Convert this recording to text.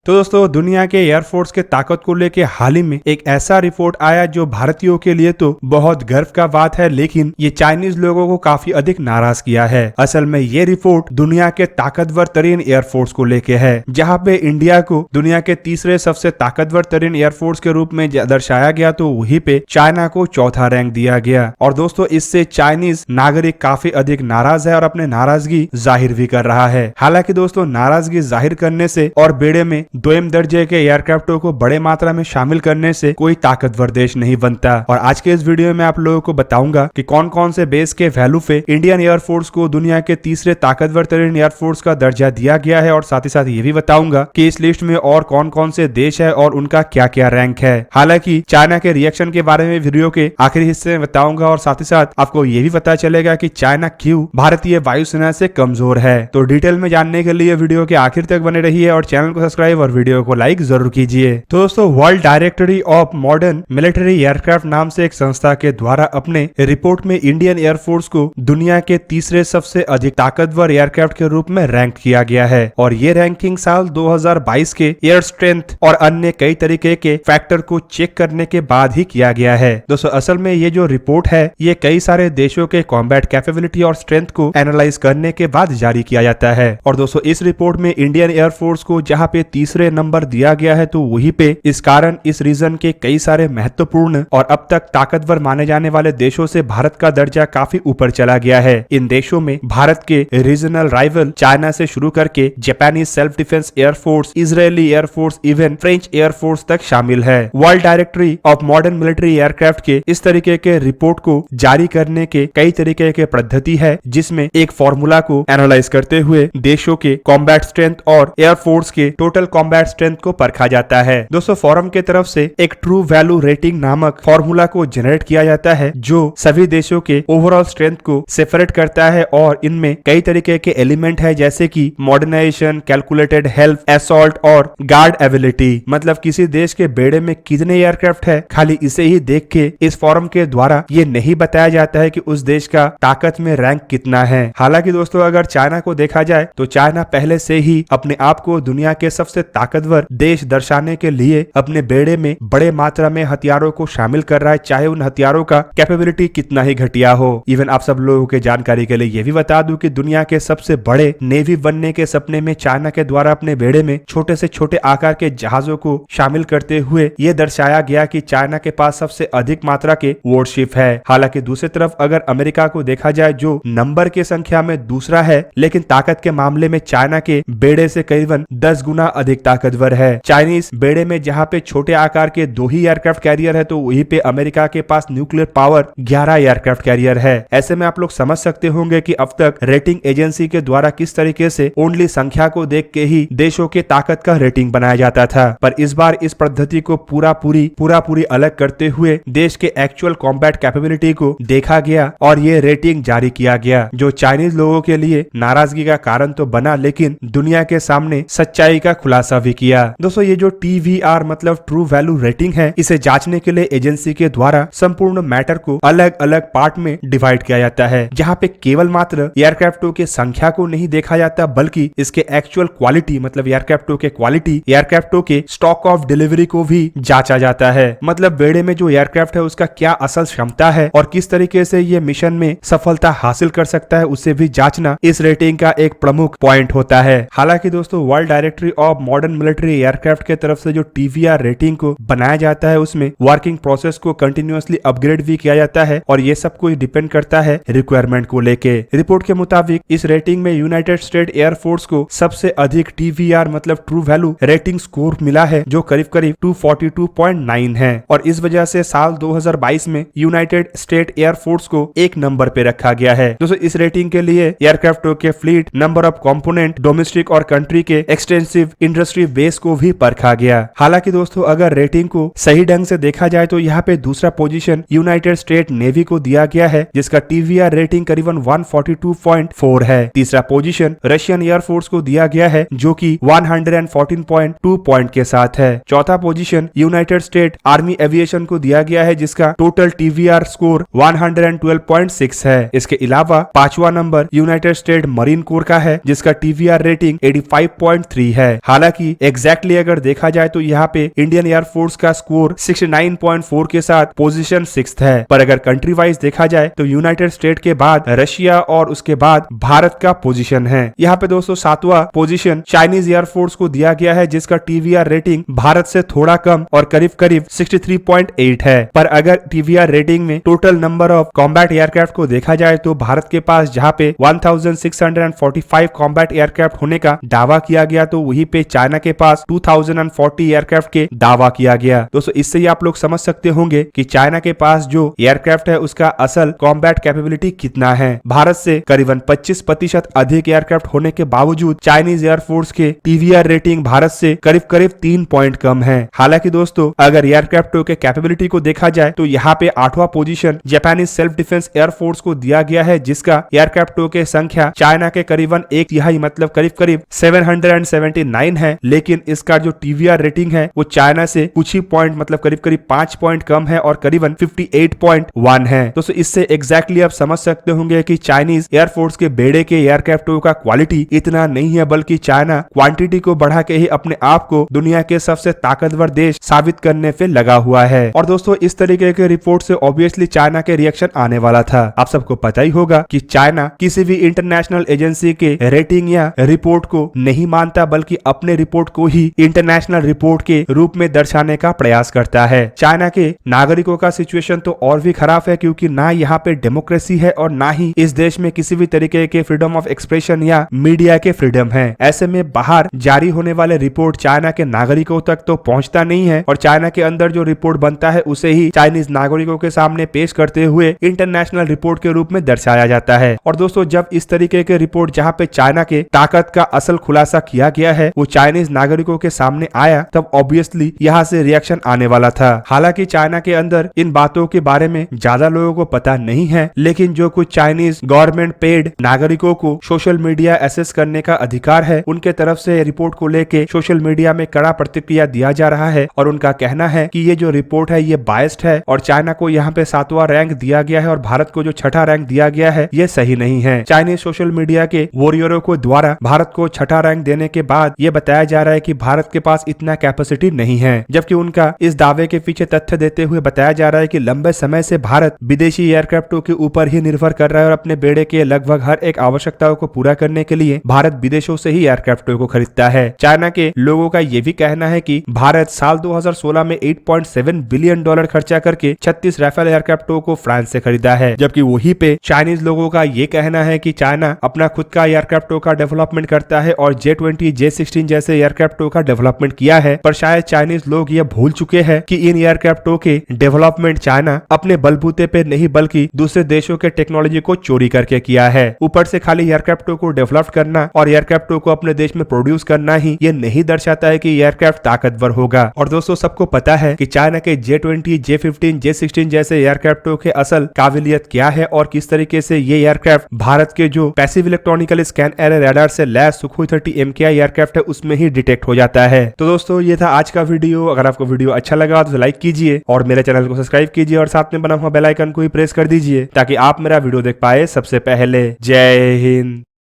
तो दोस्तों दुनिया के एयरफोर्स के ताकत को लेके हाल ही में एक ऐसा रिपोर्ट आया जो भारतीयों के लिए तो बहुत गर्व का बात है, लेकिन ये चाइनीज लोगों को काफी अधिक नाराज किया है। असल में ये रिपोर्ट दुनिया के ताकतवर तरीन एयरफोर्स को लेके है, जहां पे इंडिया को दुनिया के तीसरे सबसे ताकतवर तरीन एयरफोर्स के रूप में दर्शाया गया, तो वहीं पे चाइना को चौथा रैंक दिया गया। और दोस्तों इससे चाइनीज नागरिक काफी अधिक नाराज है और अपने नाराजगी जाहिर भी कर रहा है। हालांकि दोस्तों नाराजगी जाहिर करने से और बेड़े में दोयम दर्जे के एयरक्राफ्टों को बड़े मात्रा में शामिल करने से कोई ताकतवर देश नहीं बनता। और आज के इस वीडियो में आप लोगों को बताऊंगा कि कौन कौन से बेस के वैल्यू पे इंडियन एयरफोर्स को दुनिया के तीसरे ताकतवर तरीन एयरफोर्स का दर्जा दिया गया है, और साथ ही साथ ये भी बताऊंगा कि इस लिस्ट में और कौन कौन से देश है और उनका क्या क्या रैंक है। हालांकि चाइना के रिएक्शन के बारे में वीडियो के आखिरी हिस्से में बताऊंगा, और साथ ही साथ आपको ये भी पता चलेगा कि चाइना क्यों भारतीय वायुसेना से कमजोर है। तो डिटेल में जानने के लिए वीडियो के आखिर तक बने रहिए और चैनल को सब्सक्राइब और वीडियो को लाइक जरूर कीजिए। तो दोस्तों world directory of modern military aircraft नाम से एक संस्था के द्वारा अपने रिपोर्ट में इंडियन एयरफोर्स को दुनिया के तीसरे सबसे अधिक ताकतवर एयरक्राफ्ट के रूप में रैंक किया गया है। और ये रैंकिंग साल 2022 के एयर स्ट्रेंथ और अन्य कई तरीके के फैक्टर को चेक करने के बाद ही किया गया है। दोस्तों असल में ये जो रिपोर्ट है ये कई सारे देशों के कॉम्बैट कैपेबिलिटी और स्ट्रेंथ को एनालाइज करने के बाद जारी किया जाता है। और दोस्तों इस रिपोर्ट में इंडियन एयरफोर्स को जहां पे तीसरे नंबर दिया गया है, तो वहीं पे इस कारण इस रीजन के कई सारे महत्वपूर्ण और अब तक ताकतवर माने जाने वाले देशों से भारत का दर्जा काफी ऊपर चला गया है। इन देशों में भारत के रीजनल राइवल चाइना से शुरू करके Japanese self defence air force, Israeli air force, even French air force तक शामिल है। World directory of modern military aircraft के इस तरीके के रिपोर्ट को जारी करने के कई तरीके के पद्धति है, जिसमें एक फॉर्मूला को एनालाइज करते हुए देशों के कॉम्बैट स्ट्रेंथ और एयरफोर्स के टोटल कॉम्बैट स्ट्रेंथ को परखा जाता है। दोस्तों फोरम के तरफ से एक ट्रू वैल्यू रेटिंग नामक फॉर्मूला को जनरेट किया जाता है, जो सभी देशों के ओवरऑल स्ट्रेंथ को सेपरेट करता है। और इनमें कई तरीके के एलिमेंट है, जैसे कि मॉडर्नाइजेशन, कैलकुलेटेड हेल्प, असॉल्ट और गार्ड एबिलिटी। मतलब किसी देश के बेड़े में कितने एयरक्राफ्ट है, खाली इसे ही देख के इस फोरम के द्वारा ये नहीं बताया जाता है कि उस देश का ताकत में रैंक कितना है। हालांकि दोस्तों अगर चाइना को देखा जाए तो चाइना पहले से ही अपने आप को दुनिया के सबसे ताकतवर देश दर्शाने के लिए अपने बेड़े में बड़े मात्रा में हथियारों को शामिल कर रहा है, चाहे उन हथियारों का कैपेबिलिटी कितना ही घटिया हो। इवन आप सब लोगों के जानकारी के लिए ये भी बता दूं कि दुनिया के सबसे बड़े नेवी बनने के सपने में चाइना के द्वारा अपने बेड़े में छोटे से छोटे आकार के जहाजों को शामिल करते हुए ये दर्शाया गया कि चाइना के पास सबसे अधिक मात्रा के वॉरशिप है। हालांकि दूसरी तरफ अगर अमेरिका को देखा जाए, जो नंबर की संख्या में दूसरा है, लेकिन ताकत के मामले में चाइना के बेड़े से करीबन 10 गुना अधिक ताकतवर है। चाइनीज बेड़े में जहां पे छोटे आकार के 2 ही एयरक्राफ्ट कैरियर है, तो वहीं पे अमेरिका के पास न्यूक्लियर पावर 11 एयरक्राफ्ट कैरियर है। ऐसे में आप लोग समझ सकते होंगे कि अब तक रेटिंग एजेंसी के द्वारा किस तरीके से ओनली संख्या को देख के ही देशों के ताकत का रेटिंग बनाया जाता था। पर इस बार इस पद्धति को पूरा पूरी अलग करते हुए देश के एक्चुअल कॉम्बैट कैपेबिलिटी को देखा गया और ये रेटिंग जारी किया गया, जो चाइनीज लोगों के लिए नाराजगी का कारण तो बना, लेकिन दुनिया के सामने सच्चाई का खुलासा भी किया। दोस्तों ये जो TVR मतलब ट्रू वैल्यू रेटिंग है, इसे जांचने के लिए एजेंसी के द्वारा संपूर्ण मैटर को अलग अलग पार्ट में डिवाइड किया जाता है, जहां पे केवल मात्र एयरक्राफ्टों के संख्या को नहीं देखा जाता, बल्कि इसके एक्चुअल क्वालिटी मतलब एयरक्राफ्टों के क्वालिटी, एयरक्राफ्टों के स्टॉक ऑफ डिलीवरी को भी जांचा जाता है। मतलब बेड़े में जो एयरक्राफ्ट है उसका क्या असल क्षमता है और किस तरीके से ये मिशन में सफलता हासिल कर सकता है, उसे भी जांचना इस रेटिंग का एक प्रमुख पॉइंट होता है। हालांकि दोस्तों world directory of modern military aircraft के तरफ से जो TVR रेटिंग को बनाया जाता है, उसमें वर्किंग प्रोसेस को कंटिन्यूअसली अपग्रेड भी किया जाता है, और ये सब कुछ डिपेंड करता है रिक्वायरमेंट को लेके। रिपोर्ट के मुताबिक इस रेटिंग में यूनाइटेड स्टेट एयरफोर्स को सबसे अधिक TVR मतलब ट्रू वैल्यू रेटिंग स्कोर मिला है, जो करीब 242.9 है। और इस वजह से साल 2022 में यूनाइटेड स्टेट एयरफोर्स को एक नंबर पे रखा गया है। दोस्तों इस रेटिंग के लिए एयरक्राफ्टों के fleet, number of component, domestic और कंट्री के एक्सटेंसिव इंडस्ट्री बेस को भी परखा गया। हालांकि दोस्तों अगर रेटिंग को सही ढंग से देखा जाए तो यहाँ पे दूसरा पोजीशन यूनाइटेड स्टेट नेवी को दिया गया है, जिसका TVR रेटिंग करीबन 142.4 है। तीसरा पोजीशन रशियन एयरफोर्स को दिया गया है, जो कि 114.2 पॉइंट के साथ है। चौथा position United state army aviation को दिया गया है, जिसका टोटल TVR स्कोर 112.6 है। इसके अलावा पांचवा number United state marine core का है, जिसका TVR रेटिंग 85.3 है। हालांकि हालांकि एग्जैक्टली अगर देखा जाए तो यहाँ पे इंडियन एयरफोर्स का स्कोर 69.4 के साथ पोजीशन 6th है। पर अगर कंट्री वाइज देखा जाए तो यूनाइटेड स्टेट के बाद रशिया और उसके बाद भारत का पोजीशन है। यहाँ पे दोस्तों 7वां पोजीशन चाइनीज एयरफोर्स को दिया गया है, जिसका टीवीआर रेटिंग भारत से थोड़ा कम और करीब करीब 63.8 है। पर अगर टीवीआर रेटिंग में total number of combat aircraft को देखा जाए तो भारत के पास जहाँ पे 1645 कॉम्बैट एयरक्राफ्ट होने का दावा किया गया, तो वहीं पे चाइना के पास 2040 एयरक्राफ्ट के दावा किया गया। दोस्तों इससे ही आप लोग समझ सकते होंगे कि चाइना के पास जो एयरक्राफ्ट है उसका असल कॉम्बैट कैपेबिलिटी कितना है। भारत से करीबन 25% अधिक एयरक्राफ्ट होने के बावजूद चाइनीज एयरफोर्स के टीवीआर रेटिंग भारत से करीब करीब 3 पॉइंट कम है। हालांकि दोस्तों अगर एयरक्राफ्टों के कैपेबिलिटी को देखा जाए तो यहाँ पे 8वां position Japanese self defence air force को दिया गया है, जिसका एयरक्राफ्टों के संख्या चाइना के करीबन 1/3 मतलब करीब करीब 779 है। लेकिन इसका जो टीवीआर रेटिंग है वो चाइना से कुछ ही पॉइंट मतलब करीब करीब 5 पॉइंट कम है और करीबन 58.1 है। दोस्तों इससे एग्जैक्टली आप समझ सकते होंगे कि चाइनीज एयरफोर्स के बेड़े के एयरक्राफ्टों का क्वालिटी इतना नहीं है, बल्कि चाइना क्वांटिटी को बढ़ा के ही अपने आप को दुनिया के सबसे ताकतवर देश साबित करने पे लगा हुआ है। और दोस्तों इस तरीके के रिपोर्ट से ऑब्वियसली चाइना के रिएक्शन आने वाला था। आप सबको पता ही होगा कि चाइना किसी भी इंटरनेशनल एजेंसी के रेटिंग या रिपोर्ट को नहीं मानता, बल्कि अपने रिपोर्ट को ही इंटरनेशनल रिपोर्ट के रूप में दर्शाने का प्रयास करता है। चाइना के नागरिकों का सिचुएशन तो और भी खराब है, क्योंकि ना यहाँ पे डेमोक्रेसी है और ना ही इस देश में किसी भी तरीके के फ्रीडम ऑफ एक्सप्रेशन या मीडिया के फ्रीडम है। ऐसे में बाहर जारी होने वाले रिपोर्ट चाइना के नागरिकों तक तो पहुंचता नहीं है और चाइना के अंदर जो रिपोर्ट बनता है उसे ही चाइनीज नागरिकों के सामने पेश करते हुए इंटरनेशनल रिपोर्ट के रूप में दर्शाया जाता है। और दोस्तों जब इस तरीके के रिपोर्ट जहाँ पे चाइना के ताकत का असल खुलासा किया गया है वो चाइनीज नागरिकों के सामने आया, तब ऑब्वियसली यहाँ से रिएक्शन आने वाला था। हालांकि चाइना के अंदर इन बातों के बारे में ज्यादा लोगों को पता नहीं है, लेकिन जो कुछ चाइनीज गवर्नमेंट पेड नागरिकों को सोशल मीडिया एक्सेस करने का अधिकार है, उनके तरफ से रिपोर्ट को लेके सोशल मीडिया में कड़ा प्रतिक्रिया दिया जा रहा है और उनका कहना है कि ये जो रिपोर्ट है ये बायस्ड है और चाइना को यहाँ पे 7वां रैंक दिया गया है और भारत को जो 6ठा रैंक दिया गया है ये सही नहीं है। चाइनीज सोशल मीडिया के वॉरियरों को द्वारा भारत को 6ठा रैंक देने के बाद ये बताया जा रहा है कि भारत के पास इतना कैपेसिटी नहीं है, जबकि उनका इस दावे के पीछे तथ्य देते हुए बताया जा रहा है कि लंबे समय से भारत विदेशी एयरक्राफ्टों के ऊपर ही निर्भर कर रहा है और अपने बेड़े के लगभग हर एक आवश्यकताओं को पूरा करने के लिए भारत विदेशों से ही एयरक्राफ्टों को खरीदता है। चाइना के लोगों का ये भी कहना है कि भारत साल 2016 में $8.7 बिलियन खर्चा करके 36 राफेल एयरक्राफ्टों को फ्रांस से खरीदा है, जबकि वहीं पे चाइनीज लोगों का ये कहना है कि चाइना अपना खुद का एयरक्राफ्टों का डेवलपमेंट करता है और J-20, J-16 जैसे एयरक्राफ्टों का डेवलपमेंट किया है। पर शायद चाइनीज लोग ये भूल चुके हैं कि इन एयरक्राफ्टों के डेवलपमेंट चाइना अपने बलबूते पे नहीं बल्कि दूसरे देशों के टेक्नोलॉजी को चोरी करके किया है। ऊपर से खाली एयरक्राफ्टों को डेवलप करना और एयरक्राफ्टों को अपने देश में प्रोड्यूस करना ही ये नहीं दर्शाता है कि एयरक्राफ्ट ताकतवर होगा। और दोस्तों सबको पता है कि चाइना के J-20, J-15, J-16 जैसे एयरक्राफ्टों के असल काबिलियत क्या है और किस तरीके से ये एयरक्राफ्ट भारत के जो passive electronical scan array radar से लैस सुखोई 30 MKI एयरक्राफ्ट है उसमें ही डिटेक्ट हो जाता है। तो दोस्तों ये था आज का वीडियो। अगर आपको वीडियो अच्छा लगा तो लाइक कीजिए और मेरे चैनल को सब्सक्राइब कीजिए और साथ में बना हुआ बेल आइकन को ही प्रेस कर दीजिए ताकि आप मेरा वीडियो देख पाए सबसे पहले। जय हिंद।